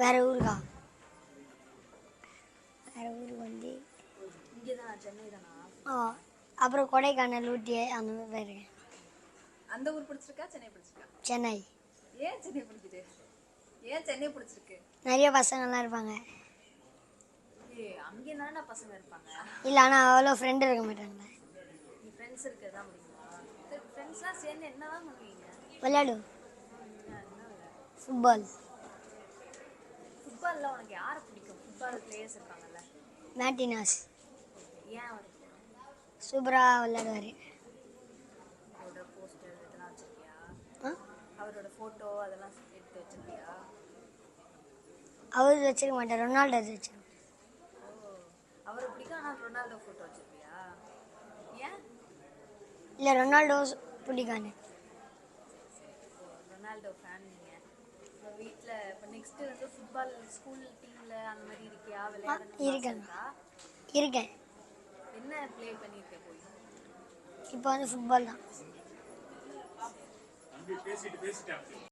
வேறு ஊருக்கா? வேறு ஊருக்கு வந்து இங்கே தான் சென்னை தானா? அப்புறம் கொடைக்கானல், ஊட்டி அந்த மாதிரி போயிருக்கேன். அந்த ஊர் பிடிச்சிருக்கா சென்னை பிடிச்சிருக்கா? சென்னை. ஏன் சென்னை பிடிக்குது? ஏன் சென்னை பிடிச்சிருக்கு? நிறைய பசங்கள்லாம் இருப்பாங்க. அங்கே தானே பசங்க இருப்பாங்க. இல்லை, ஆனால் அவ்வளோ ஃப்ரெண்டு இருக்க மாட்டாங்களே. நீ ஃப்ரெண்ட்ஸ் இருக்கிறது தான் பிடிக்குமா? ஃப்ரெண்ட்ஸ்லாம் சேர்ந்து என்ன தான் பண்ணுவீங்க? விளையாடும். ஃபுட்பால். ஃபுட்பாலில் உனக்கு யாரை பிடிக்கும்? ஃபுட்பால் பிளேயர்ஸ் இருக்காங்கல்ல. மேட்டினாஸ். ஏன் அவர் சூப்பராக விளையாடுவார். அவரோட போஸ்டர் இதெல்லாம் வச்சுருக்கியா? அவரோட ஃபோட்டோ அதெல்லாம் எடுத்து வச்சுருக்கியா? அவர் வச்சுருக்க மாட்டார், ரொனால்டோ வச்சுருக்கோம். அவரை பிடிக்கும், ஆனால் ரொனால்டோ ஃபோட்டோ வச்சுருக்கியா? ஏன்? இல்லை, ரொனால்டோ பிடிக்காது. ரொனால்டோ ஃபேன் நீங்கள். இப்போ வீட்டில் இப்போ நெக்ஸ்ட்டு வந்து ஃபுட்பால் ஸ்கூல் டீமில் அந்த மாதிரி இருக்கியா? இருக்கேன். என்ன ப்ளே பண்ணியிருக்கேன் போய்? இப்போ வந்து ஃபுட்பால் தான்.